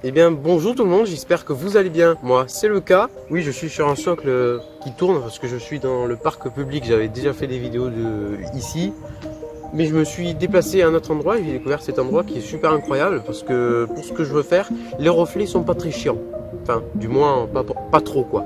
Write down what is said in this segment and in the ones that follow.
Eh bien bonjour tout le monde, j'espère que vous allez bien. Moi c'est le cas. Oui, je suis sur un socle qui tourne parce que je suis dans le parc public. J'avais déjà fait des vidéos ici. Mais je me suis déplacé à un autre endroit et j'ai découvert cet endroit qui est super incroyable parce que pour ce que je veux faire, les reflets sont pas très chiants. Enfin, du moins pas trop quoi.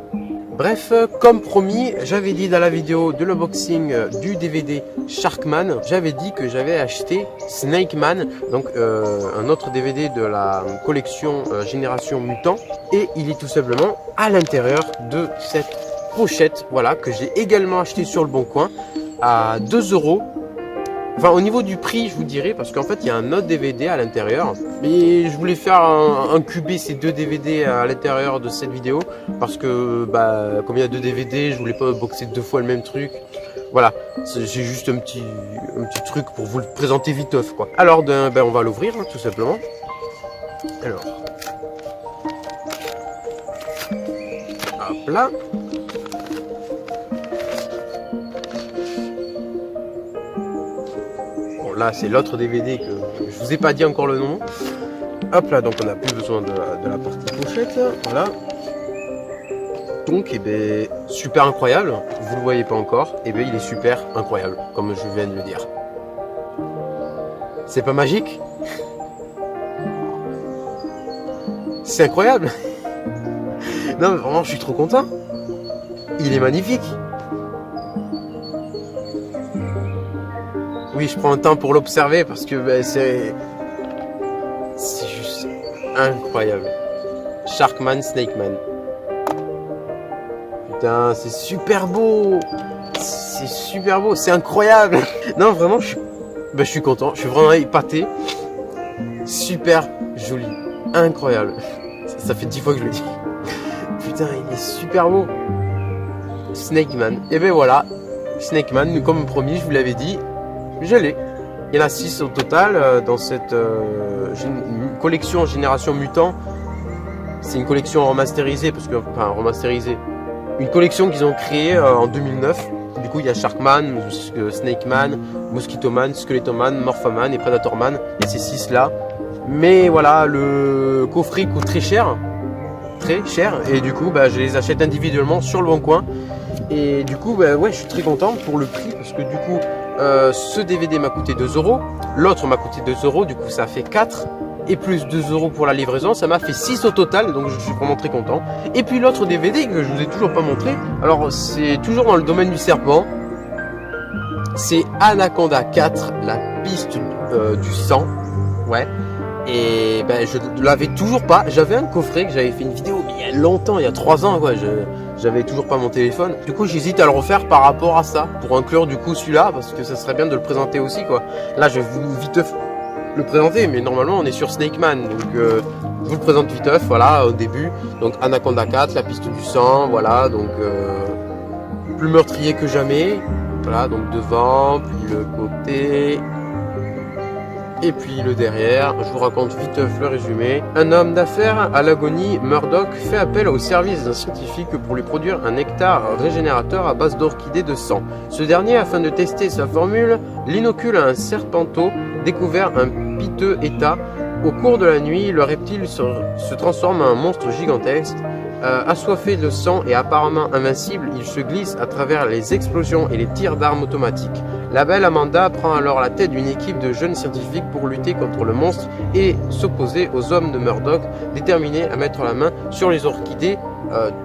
Bref, comme promis, j'avais dit dans la vidéo de l'unboxing du DVD Sharkman, j'avais dit que j'avais acheté Snakeman, donc un autre DVD de la collection Génération Mutant, et il est tout simplement à l'intérieur de cette pochette, voilà, que j'ai également acheté sur le Bon Coin à 2 €. Enfin, au niveau du prix, je vous dirais, parce qu'en fait, il y a un autre DVD à l'intérieur. Mais je voulais faire un QB ces deux DVD à l'intérieur de cette vidéo. Parce que, comme il y a deux DVD, je voulais pas boxer deux fois le même truc. Voilà, j'ai juste un petit truc pour vous le présenter viteuf, quoi. Alors, on va l'ouvrir, hein, tout simplement. Alors. Hop là. Là c'est l'autre DVD que je vous ai pas dit encore le nom. Hop là, donc on n'a plus besoin de la partie pochette. Voilà. Donc super incroyable. Vous le voyez pas encore. Il est super incroyable, comme je viens de le dire. C'est pas magique? C'est incroyable. Non mais vraiment je suis trop content. Il est magnifique. Oui, je prends un temps pour l'observer parce que c'est juste incroyable. Sharkman, Snakeman. Putain, c'est super beau. C'est super beau, c'est incroyable. Non, vraiment, je suis content. Je suis vraiment épaté. Super joli. Incroyable. Ça fait 10 fois que je le dis. Putain, il est super beau. Snakeman. Et voilà. Snakeman, comme promis, je vous l'avais dit. Je l'ai. Il y en a 6 au total dans cette collection Génération Mutant. C'est une collection remasterisée, une collection qu'ils ont créée en 2009. Du coup, il y a Sharkman, Snakeman, Mosquitoman, Skeletoman, Morphoman et Predatorman. Il y a ces 6 là. Mais voilà, le coffret coûte très cher. Très cher. Et du coup, je les achète individuellement sur le Bon Coin. Et du coup, ouais, je suis très content pour le prix parce que du coup, ce DVD m'a coûté 2 €, l'autre m'a coûté 2 €, du coup ça fait 4, et plus 2 € pour la livraison, ça m'a fait 6 au total, donc je suis vraiment très content. Et puis l'autre DVD que je vous ai toujours pas montré, alors c'est toujours dans le domaine du serpent, c'est Anaconda 4, la piste du sang, ouais. Et je l'avais toujours pas. J'avais un coffret que j'avais fait une vidéo mais il y a longtemps, il y a 3 ans quoi. J'avais toujours pas mon téléphone. Du coup j'hésite à le refaire par rapport à ça, pour inclure du coup celui-là, parce que ça serait bien de le présenter aussi quoi. Là je vais vous vite le présenter, mais normalement on est sur Snakeman, donc je vous le présente viteuf, voilà, au début. Donc Anaconda 4, la piste du sang, voilà, donc plus meurtrier que jamais. Voilà, donc devant, puis le côté. Et puis le derrière, je vous raconte vite le résumé. Un homme d'affaires à l'agonie, Murdoch, fait appel au service d'un scientifique pour lui produire un nectar régénérateur à base d'orchidées de sang. Ce dernier, afin de tester sa formule, l'inocule à un serpenteau découvert un piteux état. Au cours de la nuit, le reptile se transforme en un monstre gigantesque. Assoiffé de sang et apparemment invincible, il se glisse à travers les explosions et les tirs d'armes automatiques. La belle Amanda prend alors la tête d'une équipe de jeunes scientifiques pour lutter contre le monstre et s'opposer aux hommes de Murdoch, déterminés à mettre la main sur les orchidées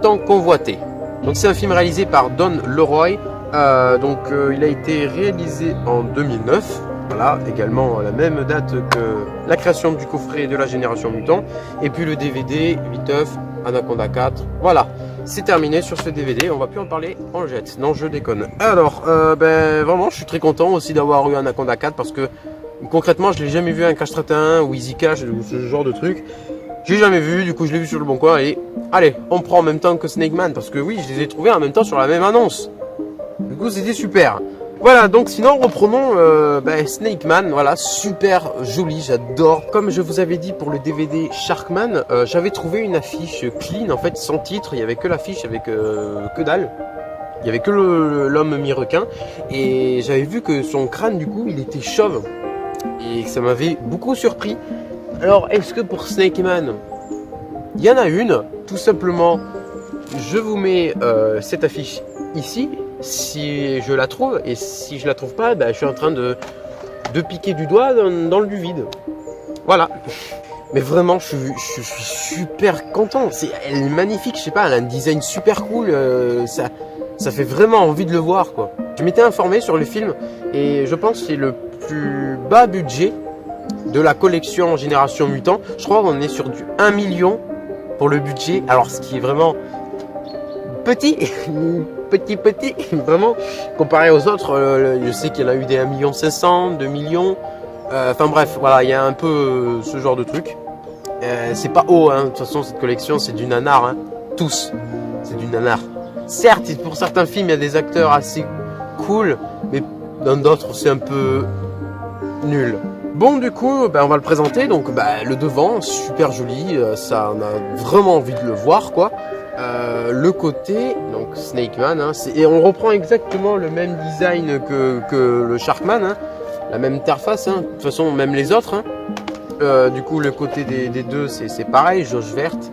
tant convoitées. Donc c'est un film réalisé par Don Leroy. Il a été réalisé en 2009. Voilà, également la même date que la création du coffret de la Génération Mutant. Et puis le DVD, viteuf, Anaconda 4. Voilà, c'est terminé sur ce DVD. On va plus en parler, on le jette. Non, je déconne. Alors, vraiment, je suis très content aussi d'avoir eu Anaconda 4 parce que concrètement, je l'ai jamais vu un Cache 31 ou Easy Cache ou ce genre de truc. J'ai jamais vu, du coup, je l'ai vu sur le Bon Coin et allez, on prend en même temps que Snakeman parce que oui, je les ai trouvés en même temps sur la même annonce. Du coup, c'était super. Voilà, donc sinon reprenons Snakeman, voilà, super joli, j'adore. Comme je vous avais dit pour le DVD Sharkman, j'avais trouvé une affiche clean, en fait, sans titre, il n'y avait que l'affiche avec que dalle. Il n'y avait que l'homme mi-requin, et j'avais vu que son crâne, du coup, il était chauve. et ça m'avait beaucoup surpris. Alors, est-ce que pour Snake Man, il y en a une, tout simplement, je vous mets cette affiche ici, si je la trouve, et si je la trouve pas, je suis en train de piquer du doigt dans le vide. Voilà. Mais vraiment, je suis super content. Elle est magnifique, je sais pas, elle a un design super cool. Ça fait vraiment envie de le voir, quoi. Je m'étais informé sur le film et je pense que c'est le plus bas budget de la collection Génération Mutant. Je crois qu'on est sur du 1 million pour le budget. Alors, ce qui est vraiment petit, petit, vraiment, comparé aux autres, je sais qu'il y en a eu des 1 500 000, 2 millions. Enfin bref, voilà, il y a un peu ce genre de truc. C'est pas haut, hein. De toute façon, cette collection, c'est du nanar. Hein. Tous, c'est du nanar. Certes, pour certains films, il y a des acteurs assez cool, mais dans d'autres, c'est un peu nul. Bon, du coup, on va le présenter. Donc, le devant, super joli. Ça, on a vraiment envie de le voir, quoi. Le côté, donc Snake Man, hein, et on reprend exactement le même design que le Sharkman, hein. La même interface, hein. De toute façon, même les autres. Hein. Du coup, le côté des deux, c'est pareil, jauge verte.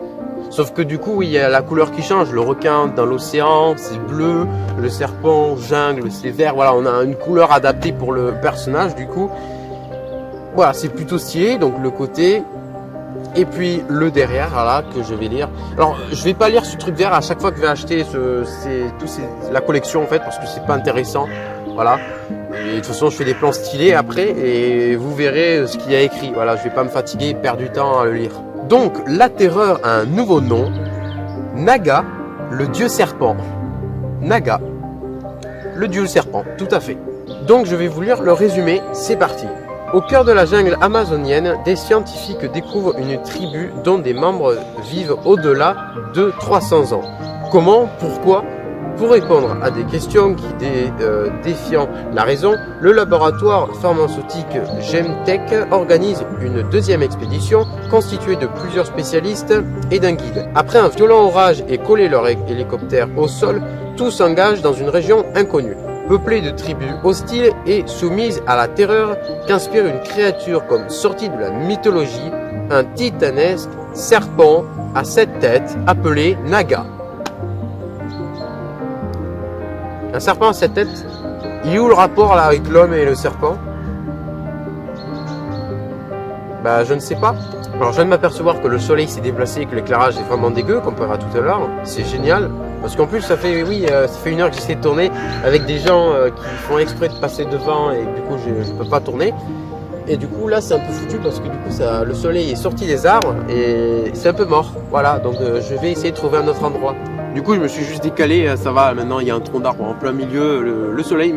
Sauf que du coup, il y a la couleur qui change. Le requin dans l'océan, c'est bleu. Le serpent, jungle, c'est vert. Voilà, on a une couleur adaptée pour le personnage, du coup. Voilà, c'est plutôt stylé. Donc, le côté. Et puis, le derrière, voilà, que je vais lire. Alors, je vais pas lire ce truc vert à chaque fois que je vais acheter la collection, en fait, parce que c'est pas intéressant. Voilà. Et de toute façon, je fais des plans stylés après et vous verrez ce qu'il y a écrit. Voilà, je vais pas me fatiguer, perdre du temps à le lire. Donc, la terreur a un nouveau nom. Naga, le dieu serpent. Naga, le dieu serpent, tout à fait. Donc, je vais vous lire le résumé. C'est parti. Au cœur de la jungle amazonienne, des scientifiques découvrent une tribu dont des membres vivent au-delà de 300 ans. Comment? Pourquoi? Pour répondre à des questions défiant la raison, le laboratoire pharmaceutique Gemtech organise une deuxième expédition constituée de plusieurs spécialistes et d'un guide. Après un violent orage et coller leur hélicoptère au sol, tous s'engagent dans une région inconnue, peuplée de tribus hostiles et soumises à la terreur qu'inspire une créature comme sortie de la mythologie, un titanesque serpent à 7 têtes appelé Naga. Un serpent à 7 têtes, il est où le rapport là avec l'homme et le serpent? Je ne sais pas. Alors je viens de m'apercevoir que le soleil s'est déplacé et que l'éclairage est vraiment dégueu comparé à tout à l'heure. C'est génial. Parce qu'en plus ça fait 1 heure que j'essaie de tourner avec des gens qui font exprès de passer devant et du coup je ne peux pas tourner. Et du coup là c'est un peu foutu parce que du coup le soleil est sorti des arbres et c'est un peu mort. Voilà, donc je vais essayer de trouver un autre endroit. Du coup, je me suis juste décalé, ça va, maintenant il y a un tronc d'arbre en plein milieu, le soleil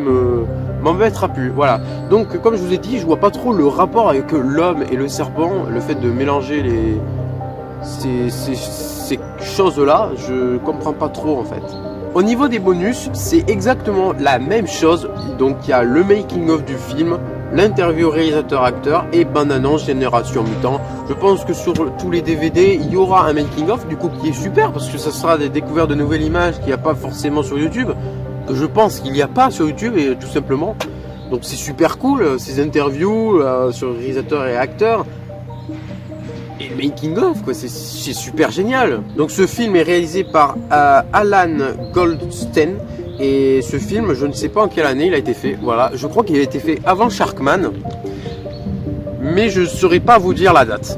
m'embêtera plus, voilà. Donc, comme je vous ai dit, je vois pas trop le rapport avec l'homme et le serpent, le fait de mélanger ces choses-là, je comprends pas trop en fait. Au niveau des bonus, c'est exactement la même chose, donc il y a le making-of du film, l'interview réalisateur-acteur et bande-annonce Génération Mutant. Je pense que sur tous les DVD, il y aura un making-of du coup qui est super parce que ça sera des découvertes de nouvelles images qu'il n'y a pas forcément sur YouTube, que je pense qu'il n'y a pas sur YouTube et tout simplement. Donc c'est super cool ces interviews sur réalisateur et acteur. Et le making-of, quoi, c'est super génial. Donc ce film est réalisé par Alan Goldstein. Et ce film, je ne sais pas en quelle année il a été fait. Voilà, je crois qu'il a été fait avant Sharkman. Mais je ne saurais pas vous dire la date.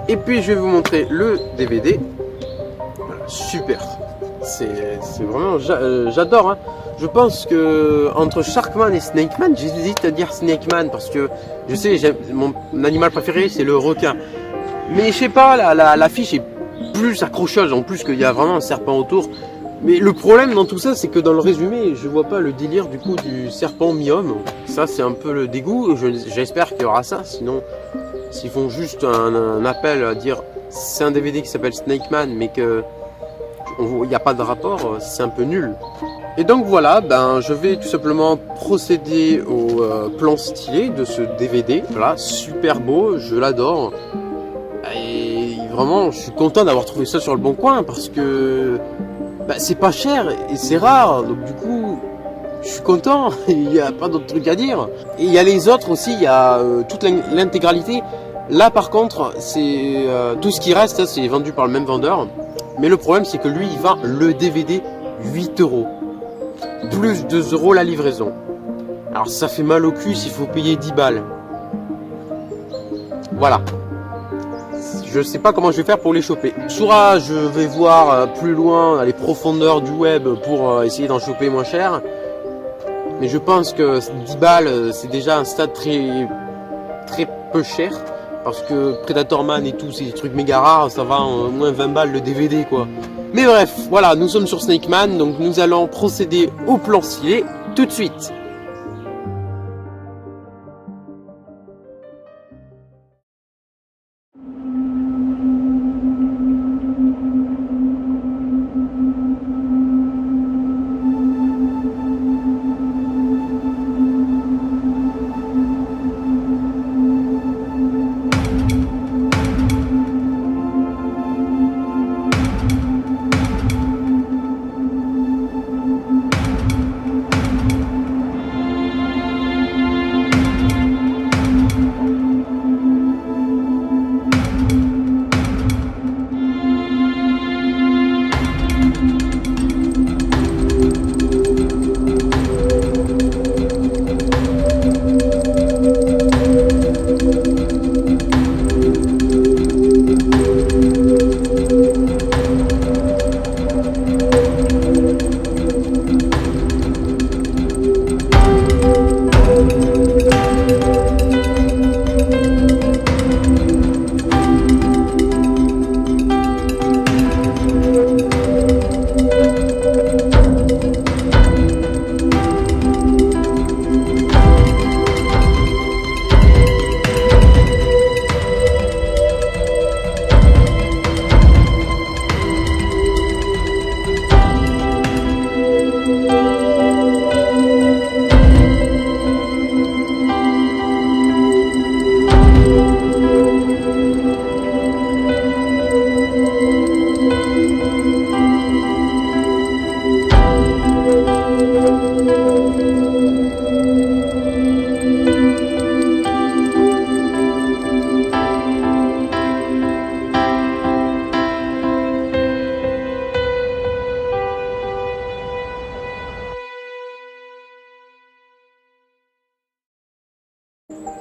Et puis je vais vous montrer le DVD. Voilà, super. C'est vraiment... J'adore. Hein. Je pense que entre Sharkman et Snakeman, j'hésite à dire Snakeman. Parce que je sais, mon animal préféré, c'est le requin. Mais je sais pas, l'affiche est plus accrocheuse. En plus qu'il y a vraiment un serpent autour. Mais le problème dans tout ça, c'est que dans le résumé, je vois pas le délire du coup du serpent mi-homme. Ça, c'est un peu le dégoût. J'espère qu'il y aura ça. Sinon, s'ils font juste un appel à dire c'est un DVD qui s'appelle Snakeman, mais que il n'y a pas de rapport, c'est un peu nul. Et donc voilà, je vais tout simplement procéder au plan stylé de ce DVD. Voilà, super beau, je l'adore. Et vraiment, je suis content d'avoir trouvé ça sur le bon coin parce que c'est pas cher et c'est rare, donc du coup je suis content, il n'y a pas d'autre truc à dire. Et il y a les autres aussi, il y a toute l'intégralité. Là par contre, c'est tout ce qui reste, c'est vendu par le même vendeur. Mais le problème, c'est que lui, il vend le DVD 8 €. Plus 2 € la livraison. Alors ça fait mal au cul s'il faut payer 10 balles. Voilà. Je sais pas comment je vais faire pour les choper. Soit je vais voir plus loin les profondeurs du web pour essayer d'en choper moins cher. Mais je pense que 10 balles, c'est déjà un stade très peu cher. Parce que Predator Man et tout, ces trucs méga rares, ça va en moins 20 balles le DVD quoi. Mais bref, voilà, nous sommes sur Snake Man, donc nous allons procéder au plan stylé tout de suite.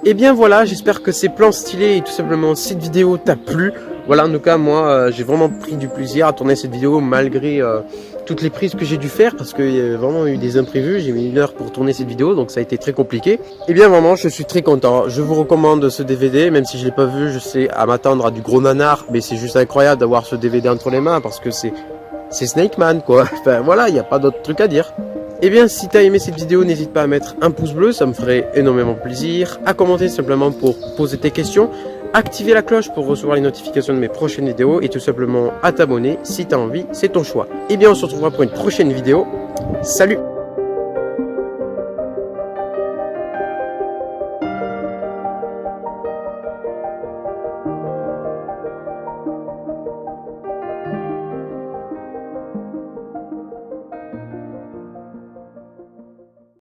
Et bien voilà, j'espère que ces plans stylés et tout simplement cette vidéo t'a plu. Voilà, en tout cas moi j'ai vraiment pris du plaisir à tourner cette vidéo malgré toutes les prises que j'ai dû faire parce qu'il y a vraiment eu des imprévus. J'ai mis 1 heure pour tourner cette vidéo, donc ça a été très compliqué. Et bien vraiment, je suis très content. Je vous recommande ce DVD, même si je l'ai pas vu, je sais à m'attendre à du gros nanar, mais c'est juste incroyable d'avoir ce DVD entre les mains parce que c'est Snake Man quoi. Enfin voilà, il n'y a pas d'autre truc à dire. Et bien si tu as aimé cette vidéo, n'hésite pas à mettre un pouce bleu, ça me ferait énormément plaisir. À commenter simplement pour poser tes questions. Activer la cloche pour recevoir les notifications de mes prochaines vidéos. Et tout simplement à t'abonner si tu as envie, c'est ton choix. Et bien on se retrouvera pour une prochaine vidéo. Salut!